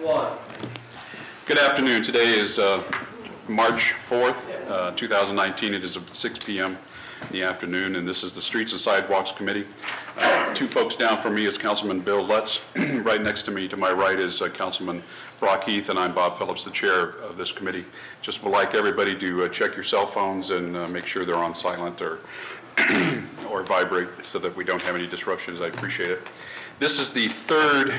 One. Good afternoon. Today is March 4th, 2019. It is 6 p.m. in the afternoon, and this is the Streets and Sidewalks Committee. Two folks down from me is Councilman Bill Lutz. Right next to me, to my right, is Councilman Brock Heath, and I'm Bob Phillips, the chair of this committee. Just would like everybody to check your cell phones and make sure they're on silent or or vibrate so that we don't have any disruptions. I appreciate it. This is the third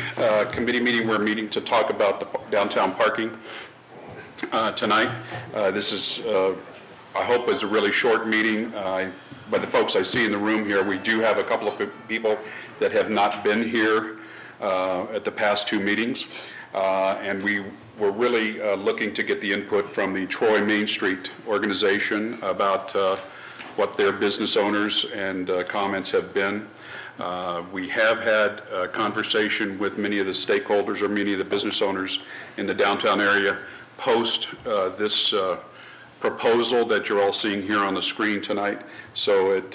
committee meeting we're meeting to talk about the downtown parking tonight. This is, I hope, is a really short meeting. By the folks I see in the room here, we do have a couple of people that have not been here at the past two meetings, and we were really looking to get the input from the Troy Main Street organization about what their business owners and comments have been. We have had a conversation with many of the stakeholders or many of the business owners in the downtown area post this proposal that you're all seeing here on the screen tonight. So it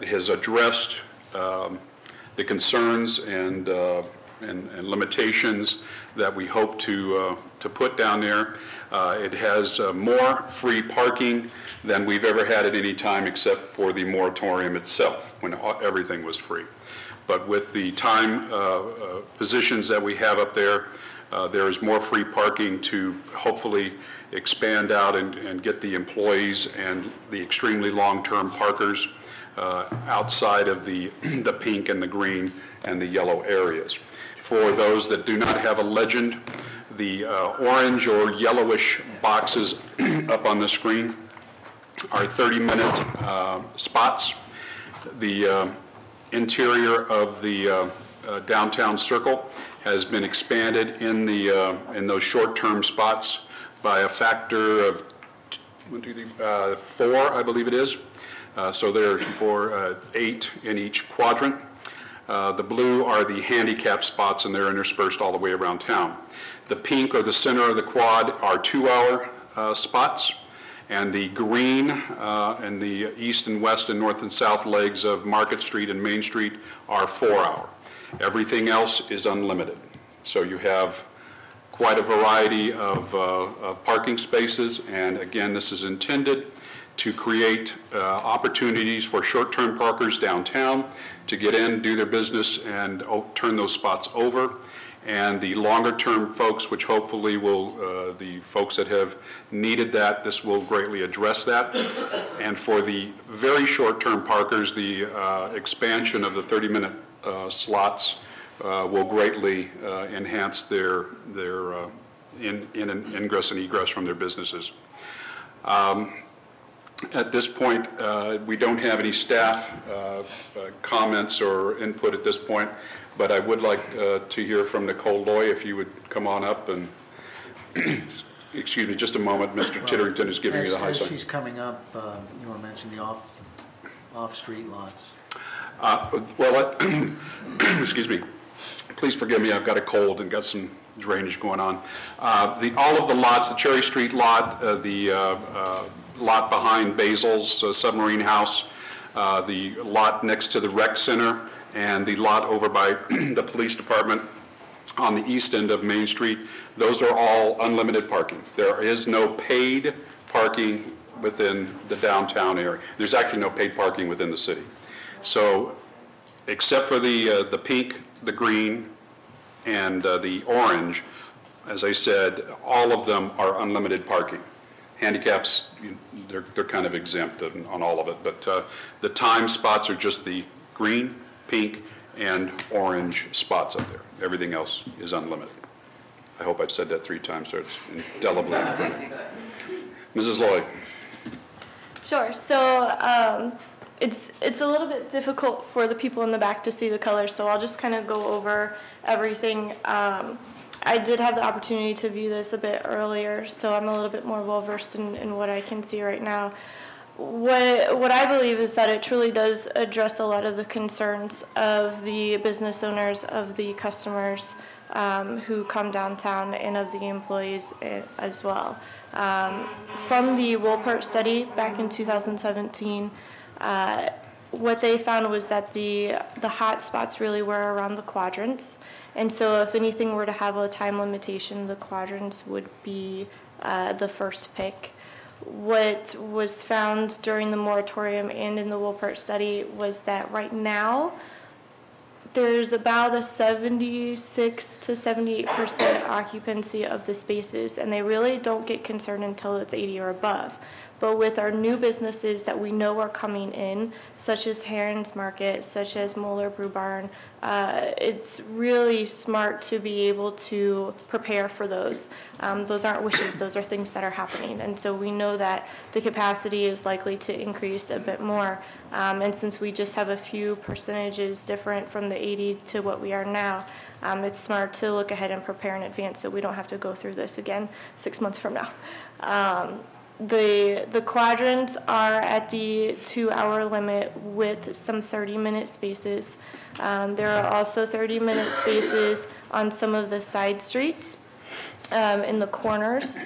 has addressed the concerns and limitations that we hope to put down there. It has more free parking than we've ever had at any time except for the moratorium itself, when everything was free. But with the time positions that we have up there, there is more free parking to hopefully expand out and get the employees and the extremely long-term parkers outside of the pink and the green and the yellow areas. For those that do not have a legend, the orange or yellowish boxes up on the screen are 30-minute spots. The interior of the downtown circle has been expanded in those short-term spots by a factor of 4, I believe it is. So there are for 8 in each quadrant. The blue are the handicap spots, and they're interspersed all the way around town. The pink, or the center of the quad, are 2-hour spots, and the green and the east and west and north and south legs of Market Street and Main Street are 4-hour. Everything else is unlimited. So you have quite a variety of parking spaces, and again, this is intended to create opportunities for short-term parkers downtown to get in, do their business, and turn those spots over. And the longer-term folks, which hopefully will, the folks that have needed that, this will greatly address that. And for the very short-term parkers, the expansion of the 30-minute slots will greatly enhance their ingress and egress from their businesses. At this point, we don't have any staff comments or input at this point, but I would like to hear from Nicole Loy, if you would come on up and, excuse me, just a moment. Mr. Titterington is giving you the high sign. As she's coming up, you want to mention the off-street lots? Excuse me. Please forgive me, I've got a cold and got some drainage going on. All of the lots, the Cherry Street lot, the lot behind Basil's Submarine House, the lot next to the rec center, and the lot over by the police department on the east end of Main Street, those are all unlimited parking. There is no paid parking within the downtown area. There's actually no paid parking within the city. So except for the pink, the green, and the orange, as I said, all of them are unlimited parking. Handicaps, they're kind of exempt on all of it, but the time spots are just the green, pink, and orange spots up there. Everything else is unlimited. I hope I've said that 3 times so it's indelibly in front of me. Mrs. Lloyd. Sure. So it's a little bit difficult for the people in the back to see the colors, so I'll just kind of go over everything. I did have the opportunity to view this a bit earlier, so I'm a little bit more well-versed in what I can see right now. What I believe is that it truly does address a lot of the concerns of the business owners, of the customers who come downtown, and of the employees as well. From the Wolpert study back in 2017, what they found was that the hot spots really were around the quadrants. And so if anything were to have a time limitation, the quadrants would be the first pick. What was found during the moratorium and in the Wolpert study was that right now, there's about a 76 to 78% occupancy of the spaces, and they really don't get concerned until it's 80 or above. But with our new businesses that we know are coming in, such as Heron's Market, such as Moeller Brew Barn, it's really smart to be able to prepare for those. Those aren't wishes, those are things that are happening. And so we know that the capacity is likely to increase a bit more. And since we just have a few percentages different from the 80 to what we are now, it's smart to look ahead and prepare in advance so we don't have to go through this again 6 months from now. The quadrants are at the 2-hour limit with some 30-minute spaces. There are also 30-minute spaces on some of the side streets, in the corners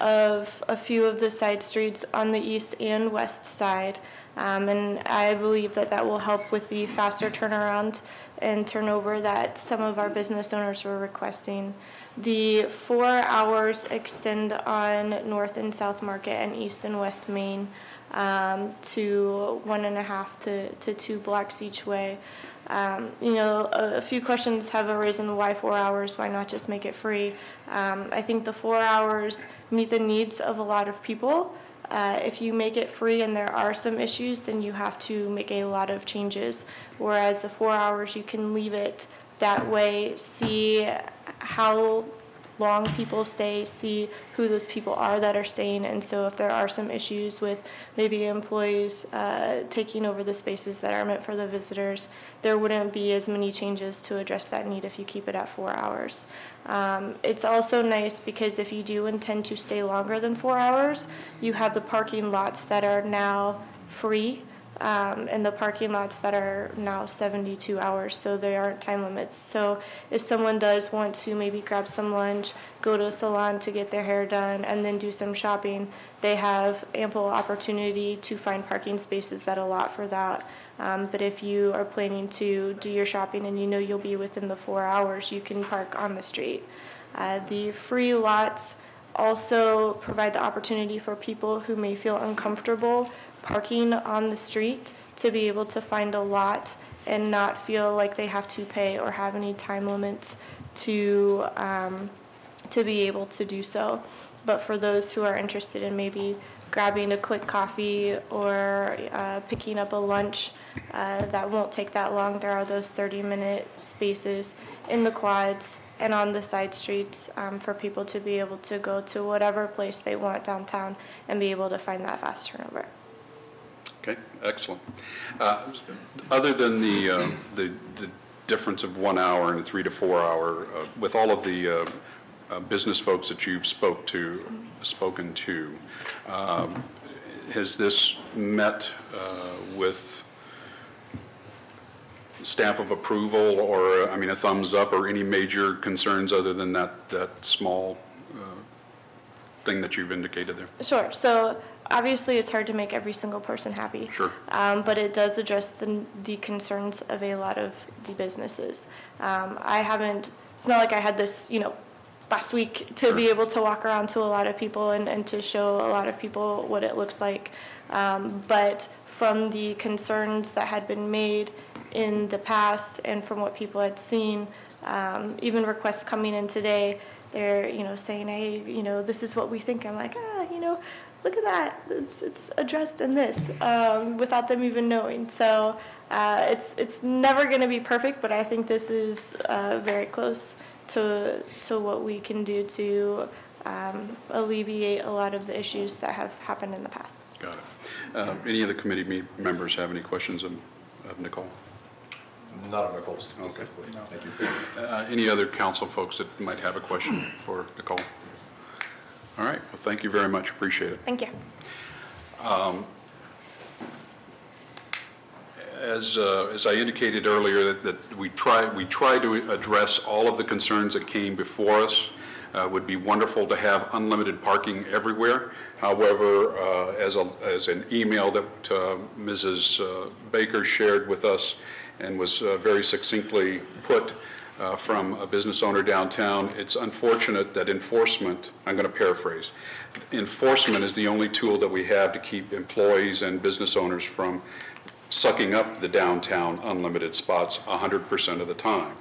of a few of the side streets on the east and west side. And I believe that that will help with the faster turnaround and turnover that some of our business owners were requesting. The 4 hours extend on North and South Market and East and West Main to 1.5 to 2 blocks each way. A few questions have arisen: why 4 hours? Why not just make it free? I think the 4 hours meet the needs of a lot of people. If you make it free and there are some issues, then you have to make a lot of changes. Whereas the 4 hours, you can leave it that way, see how long people stay, see who those people are that are staying. And so if there are some issues with maybe employees taking over the spaces that are meant for the visitors, there wouldn't be as many changes to address that need if you keep it at 4 hours. It's also nice because if you do intend to stay longer than 4 hours, you have the parking lots that are now free. And the parking lots that are now 72 hours, so they aren't time limits. So if someone does want to maybe grab some lunch, go to a salon to get their hair done, and then do some shopping, they have ample opportunity to find parking spaces that allot for that. But if you are planning to do your shopping and you know you'll be within the 4 hours, you can park on the street. The free lots also provide the opportunity for people who may feel uncomfortable parking on the street to be able to find a lot and not feel like they have to pay or have any time limits to be able to do so. But for those who are interested in maybe grabbing a quick coffee or picking up a lunch that won't take that long, there are those 30-minute spaces in the quads and on the side streets for people to be able to go to whatever place they want downtown and be able to find that fast turnover. Okay, excellent. Other than the difference of 1 hour and a 3 to 4 hour, with all of the business folks that you've spoken to, has this met with stamp of approval, or a thumbs up, or any major concerns other than that small thing that you've indicated there? Sure. So obviously it's hard to make every single person happy. Sure. But it does address the concerns of a lot of the businesses. It's not like I had this, last week to be able to walk around to a lot of people and to show a lot of people what it looks like. But from the concerns that had been made in the past and from what people had seen, even requests coming in today, they're, saying, hey, this is what we think. I'm like, look at that. It's addressed in this, without them even knowing. So it's never going to be perfect, but I think this is very close to what we can do to alleviate a lot lot of the issues that have happened in the past. Got it. Any of the committee members have any questions of Nicole? Not of Nicole specifically. Okay. No. Thank you. Any other council folks that might have a question for Nicole? All right. Well, thank you very much. Appreciate it. Thank you. As I indicated earlier, that we try to address all of the concerns that came before us. Would be wonderful to have unlimited parking everywhere. However, as an email that Mrs. Baker shared with us and was very succinctly put from a business owner downtown, it's unfortunate that enforcement, I'm going to paraphrase, enforcement is the only tool that we have to keep employees and business owners from sucking up the downtown unlimited spots 100% of the time.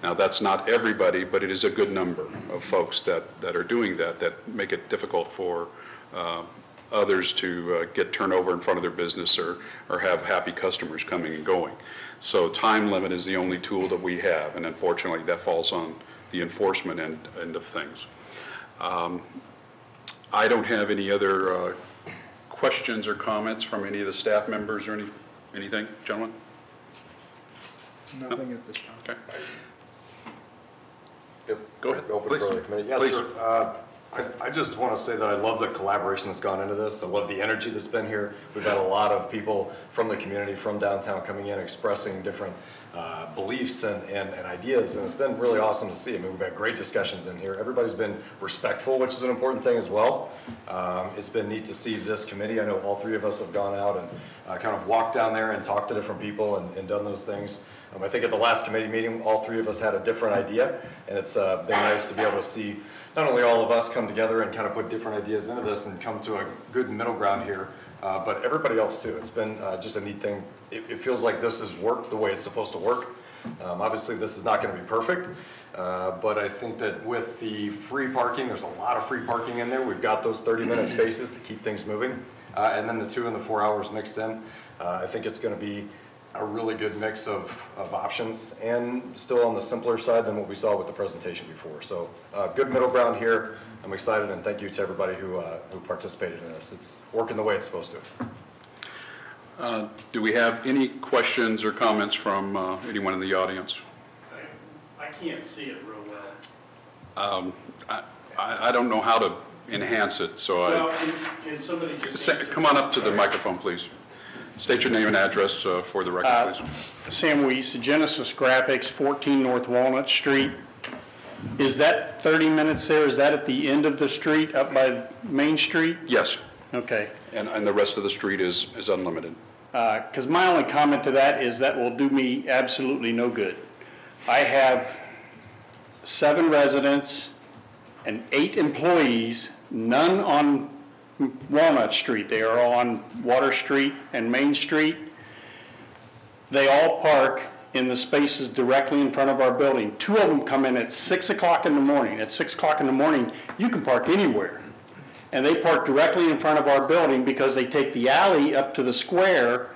Now, that's not everybody, but it is a good number of folks that are doing that make it difficult for others to get turnover in front of their business or have happy customers coming and going. So time limit is the only tool that we have, and unfortunately that falls on the enforcement end of things. I don't have any other questions or comments from any of the staff members or anything, gentlemen? Nothing at this time. Okay. Yep. Go ahead, Open please. for the committee. Yes, Please. sir. I just want to say that I love the collaboration that's gone into this. I love the energy that's been here. We've had a lot of people from the community, from downtown, coming in, expressing different beliefs and ideas, and it's been really awesome to see. I mean, we've had great discussions in here. Everybody's been respectful, which is an important thing as well. It's been neat to see this committee. I know all three of us have gone out and kind of walked down there and talked to different people and done those things. I think at the last committee meeting, all three of us had a different idea, and it's been nice to be able to see not only all of us come together and kind of put different ideas into this and come to a good middle ground here, but everybody else too. It's been just a neat thing. It feels like this has worked the way it's supposed to work. Obviously, this is not going to be perfect, but I think that with the free parking, there's a lot of free parking in there. We've got those 30-minute spaces to keep things moving, and then the 2 and the 4 hours mixed in. I think it's going to be a really good mix of options, and still on the simpler side than what we saw with the presentation before. So good middle ground here. I'm excited, and thank you to everybody who participated in this. It's working the way it's supposed to. Do we have any questions or comments from anyone in the audience? I can't see it real well. I don't know how to enhance it, so Well, can somebody just answer? come on up to the microphone, please. State your name and address for the record, please. Sam Weiss, Genesis Graphics, 14 North Walnut Street. Is that 30 minutes there? Is that at the end of the street, up by Main Street? Yes, Okay. and the rest of the street is unlimited. Because my only comment to that is that will do me absolutely no good. I have 7 residents and 8 employees, none on Walnut Street. They are on Water Street and Main Street. They all park in the spaces directly in front of our building. 2 of them come in at 6 o'clock in the morning. At 6 o'clock in the morning, you can park anywhere. And they park directly in front of our building because they take the alley up to the square,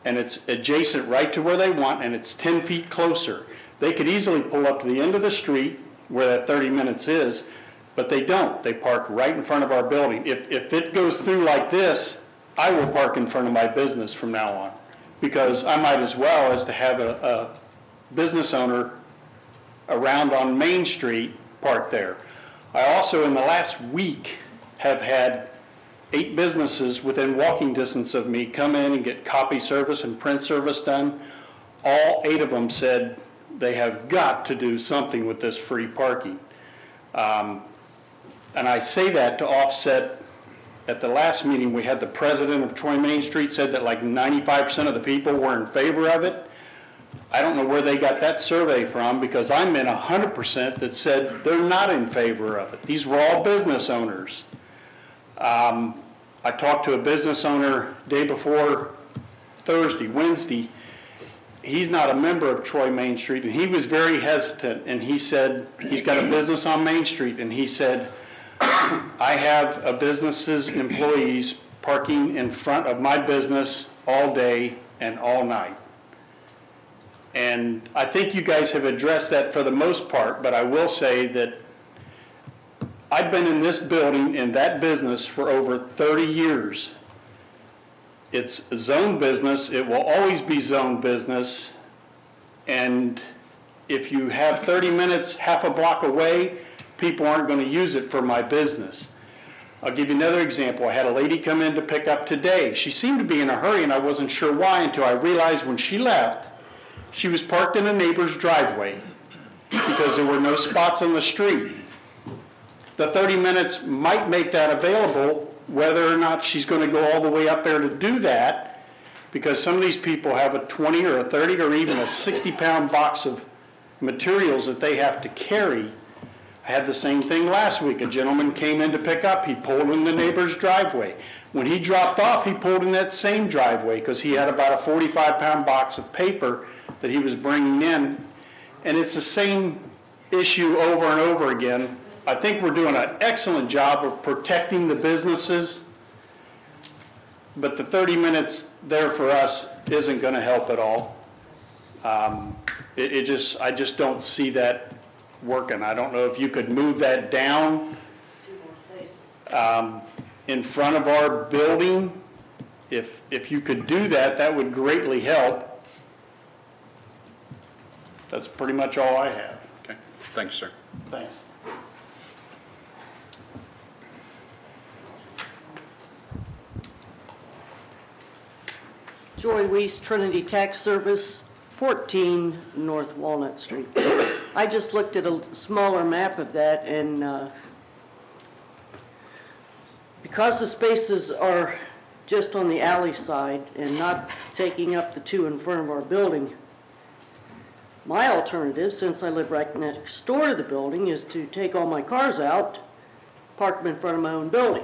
and it's adjacent right to where they want, and it's 10 feet closer. They could easily pull up to the end of the street where that 30 minutes is, but they don't. They park right in front of our building. If it goes through like this, I will park in front of my business from now on, because I might as well as to have a business owner around on Main Street park there. I also, in the last week, have had 8 businesses within walking distance of me come in and get copy service and print service done. All 8 of them said they have got to do something with this free parking. And I say that to offset, at the last meeting, we had the president of Troy Main Street said that like 95% of the people were in favor of it. I don't know where they got that survey from, because I'm in 100% that said they're not in favor of it. These were all business owners. I talked to a business owner day before Wednesday. He's not a member of Troy Main Street, and he was very hesitant, and he said he's got a business on Main Street, and he said, I have a business's employees parking in front of my business all day and all night. And I think you guys have addressed that for the most part, but I will say that I've been in this building, in that business, for over 30 years. It's zone business. It will always be zone business. And if you have 30 minutes, half a block away, people aren't going to use it for my business. I'll give you another example. I had a lady come in to pick up today. She seemed to be in a hurry, and I wasn't sure why until I realized when she left, she was parked in a neighbor's driveway because there were no spots on the street. the 30 minutes might make that available, whether or not she's going to go all the way up there to do that, because some of these people have a 20 or a 30 or even a 60-pound box of materials that they have to carry. I had the same thing last week. A gentleman came in to pick up. He pulled in the neighbor's driveway. When he dropped off, he pulled in that same driveway because he had about a 45-pound box of paper that he was bringing in. And it's the same issue over and over again. I think we're doing an excellent job of protecting the businesses, but the 30 minutes there for us isn't going to help at all. I just don't see that working. I don't know if you could move that down in front of our building. If you could do that, that would greatly help. That's pretty much all I have. Okay, thanks, sir. Thanks. Joy Weiss, Trinity Tax Service, 14 North Walnut Street. I just looked at a smaller map of that, and because the spaces are just on the alley side and not taking up the two in front of our building, my alternative, since I live right next door to the building, is to take all my cars out, park them in front of my own building.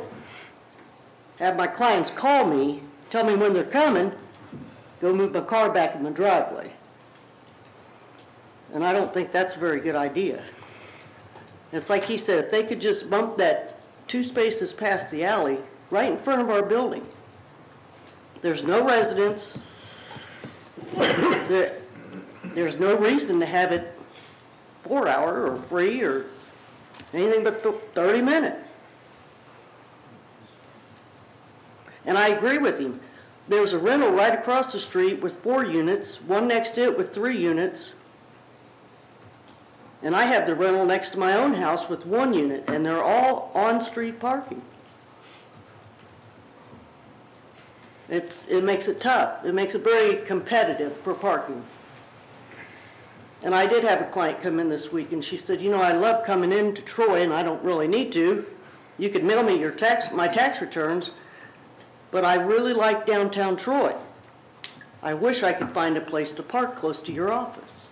Have my clients call me, tell me when they're coming, go move my car back in the driveway. And I don't think that's a very good idea. It's like he said, if they could just bump that 2 spaces past the alley, right in front of our building. There's no residents. There's no reason to have it 4-hour or free or anything but 30 minutes. And I agree with him. There's a rental right across the street with 4 units, one next to it with 3 units. And I have the rental next to my own house with 1 unit, and they're all on-street parking. It makes it tough. It makes it very competitive for parking. And I did have a client come in this week, and she said, you know, I love coming into Troy, and I don't really need to. You could mail me my tax returns, but I really like downtown Troy. I wish I could find a place to park close to your office.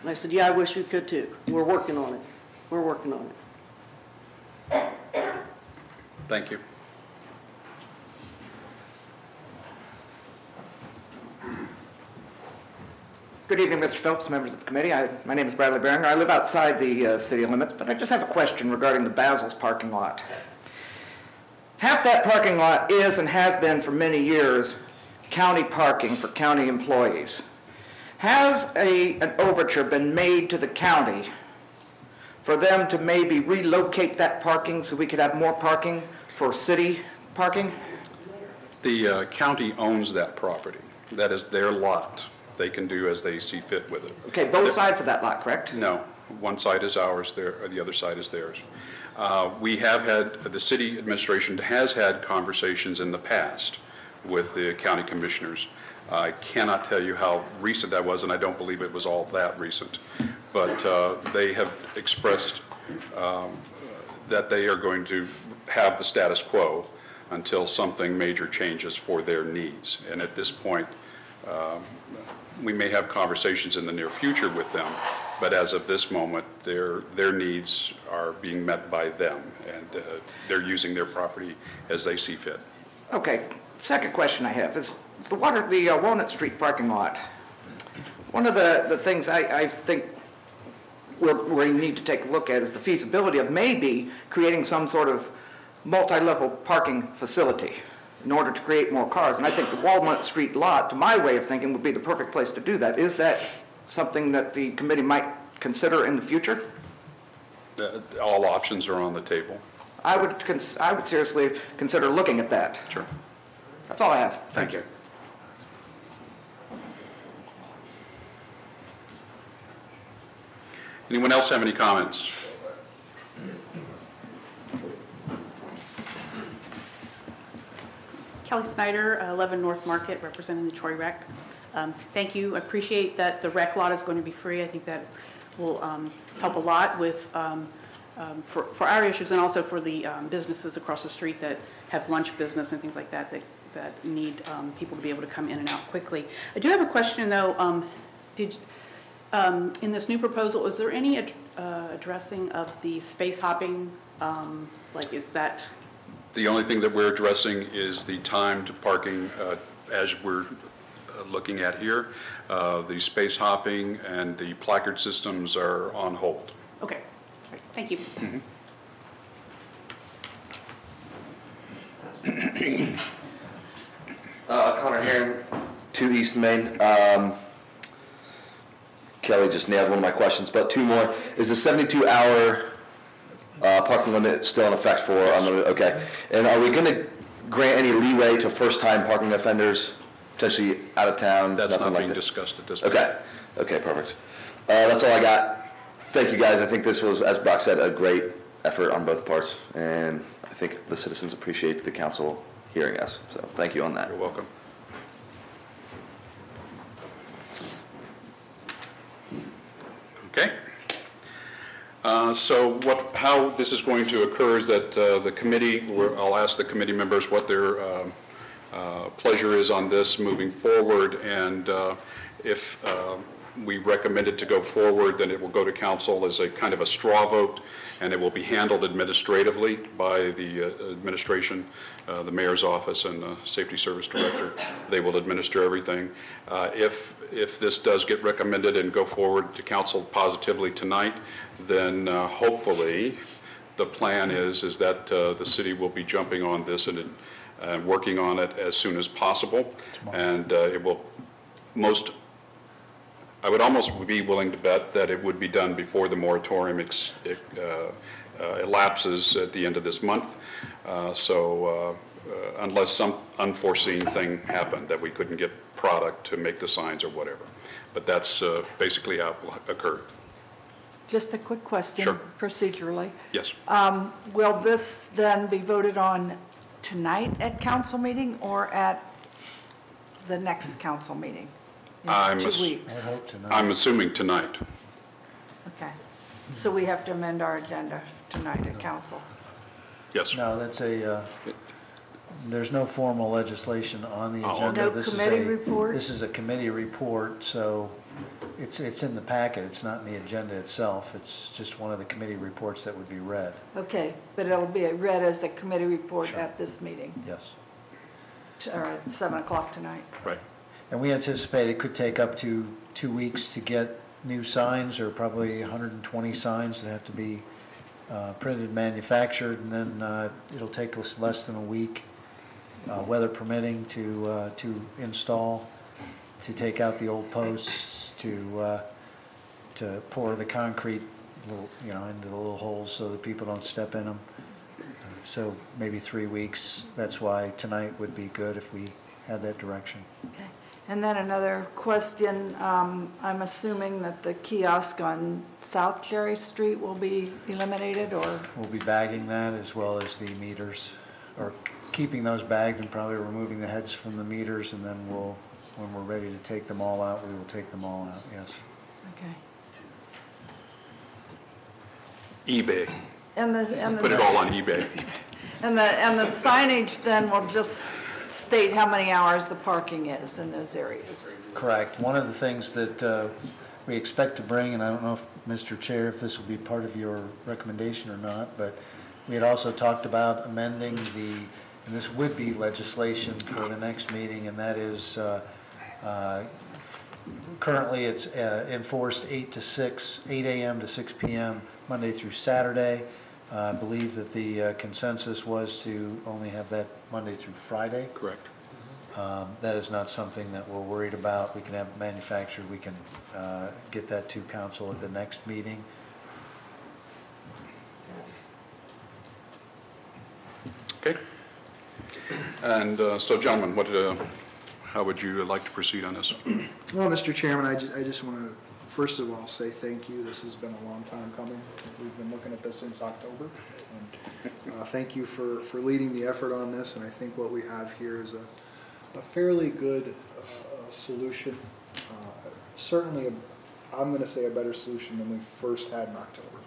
And I said, yeah, I wish you could too. We're working on it. We're working on it. Thank you. Good evening, Mr. Phelps, members of the committee. My name is Bradley Beringer. I live outside the city limits, but I just have a question regarding the Basil's parking lot. Half that parking lot is and has been for many years county parking for county employees. Has an overture been made to the county for them to maybe relocate that parking so we could have more parking for city parking? The county owns that property. That is their lot. They can do as they see fit with it. Okay, both sides of that lot, correct? No, one side is ours, the other side is theirs. We have had, the city administration has had conversations in the past with the county commissioners. I cannot tell you how recent that was, and I don't believe it was all that recent. But they have expressed that they are going to have the status quo until something major changes for their needs. And at this point, we may have conversations in the near future with them, but as of this moment, their needs are being met by them, and they're using their property as they see fit. Okay, second question I have is the Walnut Street parking lot. One of the things I think we need to take a look at is the feasibility of maybe creating some sort of multi-level parking facility in order to create more cars. And I think the Walnut Street lot, to my way of thinking, would be the perfect place to do that. Is that something that the committee might consider in the future? All options are on the table. I would seriously consider looking at that. Sure. That's all I have. Thank you. Anyone else have any comments? Kelly Snyder, 11 North Market, representing the Troy Rec. Thank you. I appreciate that the rec lot is going to be free. I think that will help a lot with for our issues and also for the businesses across the street that have lunch business and things like that that need people to be able to come in and out quickly. I do have a question though. In this new proposal, is there any addressing of the space hopping? Like, is that? The only thing that we're addressing is the timed parking as we're looking at here. The space hopping and the placard systems are on hold. Okay, great. Thank you. Connor Heron, 2 East Main. Kelly just nailed one of my questions, but 2 more. Is the 72-hour parking limit still in effect for unlimited? Okay. And are we going to grant any leeway to first-time parking offenders, potentially out of town? That's not being discussed at this point. Okay. Okay, perfect. That's all I got. Thank you, guys. I think this was, as Brock said, a great effort on both parts, and I think the citizens appreciate the council hearing us. So thank you on that. You're welcome. Okay. So how this is going to occur is that the committee, I'll ask the committee members what their pleasure is on this moving forward, and if we recommend it to go forward, then it will go to council as a kind of a straw vote, and it will be handled administratively by the administration, the mayor's office and the safety service director. They will administer everything. If this does get recommended and go forward to council positively tonight, then hopefully the plan is that the city will be jumping on this and working on it as soon as possible. And it will I would almost be willing to bet that it would be done before the moratorium elapses at the end of this month. Unless some unforeseen thing happened that we couldn't get product to make the signs or whatever. But that's basically how it will occur. Just a quick question. Sure. Procedurally. Yes. Will this then be voted on tonight at council meeting or at the next council meeting in 2 weeks? I'm assuming tonight. Okay. So we have to amend our agenda tonight at council. Yes. No, that's there's no formal legislation on the agenda. No committee report? This is a committee report, so it's in the packet. It's not in the agenda itself. It's just one of the committee reports that would be read. Okay, but it'll be read as a committee report at this meeting, Yes. or at 7 o'clock tonight. Right. And we anticipate it could take up to 2 weeks to get new signs, or probably 120 signs that have to be printed, manufactured, and then it'll take us less than a week, weather permitting, to install, to take out the old posts, to pour the concrete, into the little holes so that people don't step in them. So maybe 3 weeks. That's why tonight would be good if we had that direction. Okay. And then another question, I'm assuming that the kiosk on South Cherry Street will be eliminated, or? We'll be bagging that as well as the meters, or keeping those bagged and probably removing the heads from the meters, and then when we're ready to take them all out, we will take them all out, yes. Okay. eBay. And Put it all on eBay. And the signage then will just state how many hours the parking is in those areas. Correct. One of the things that we expect to bring, and I don't know if, Mr. Chair, if this will be part of your recommendation or not, but we had also talked about amending and this would be legislation for the next meeting, and that is currently it's enforced 8 a.m. to 6 p.m. Monday through Saturday. I believe that the consensus was to only have that Monday through Friday. Correct. That is not something that we're worried about. We can have it manufactured. We can get that to council at the next meeting. Okay. And so, gentlemen, how would you like to proceed on this? Well, Mr. Chairman, I just want to, first of all, say thank you. This has been a long time coming. We've been looking at this since October. And thank you for leading the effort on this. And I think what we have here is a fairly good solution. Certainly, I'm going to say a better solution than we first had in October.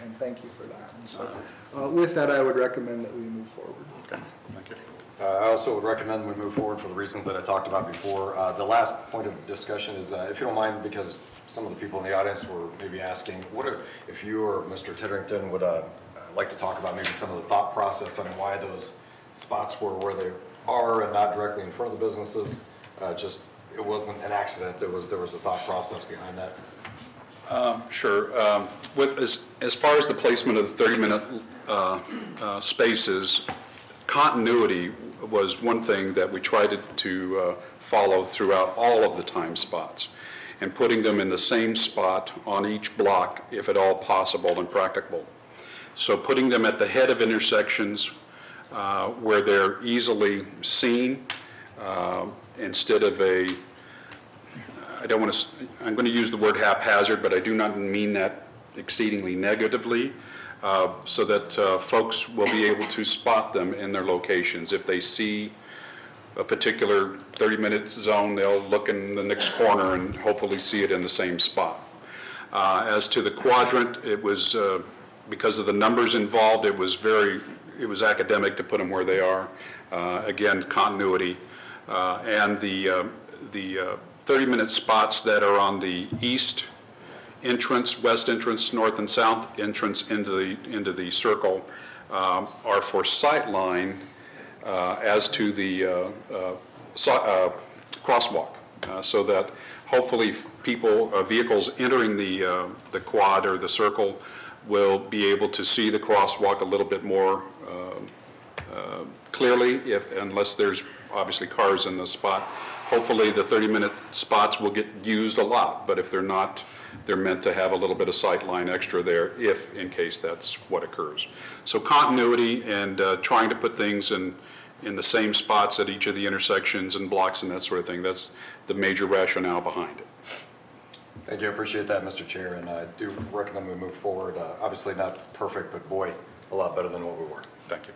and thank you for that. And so, with that, I would recommend that we move forward. Okay, thank you. I also would recommend we move forward for the reasons that I talked about before. The last point of discussion is, if you don't mind, because some of the people in the audience were maybe asking, if you or Mr. Titterington would like to talk about maybe some of the thought process on why those spots were where they are and not directly in front of the businesses. It wasn't an accident. There was a thought process behind that. Sure. As far as the placement of the 30-minute spaces, continuity was one thing that we tried to follow throughout all of the time spots, and putting them in the same spot on each block, if at all possible and practicable. So putting them at the head of intersections where they're easily seen, instead of I'm going to use the word haphazard, but I do not mean that exceedingly negatively, so that folks will be able to spot them in their locations. If they see a particular 30-minute zone, they'll look in the next corner and hopefully see it in the same spot. As to the quadrant, it was, because of the numbers involved, it was academic to put them where they are. Again, continuity. And the 30-minute spots that are on the east entrance, west entrance, north and south entrance into the circle are for sightline as to the crosswalk, so that hopefully vehicles entering the quad or the circle will be able to see the crosswalk a little bit more clearly, unless there's obviously cars in the spot. Hopefully the 30-minute spots will get used a lot, but if they're not, they're meant to have a little bit of sight line extra there if in case that's what occurs. So continuity and trying to put things in the same spots at each of the intersections and blocks and that sort of thing, that's the major rationale behind it. Thank you. I appreciate that, Mr. Chair, and I do recommend we move forward. Obviously not perfect, but boy, a lot better than what we were. Thank you.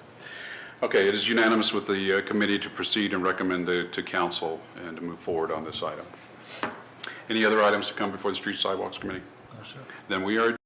Okay, it is unanimous with the committee to proceed and recommend to council and to move forward on this item. Any other items to come before the Streets Sidewalks Committee? No, sir. Then we are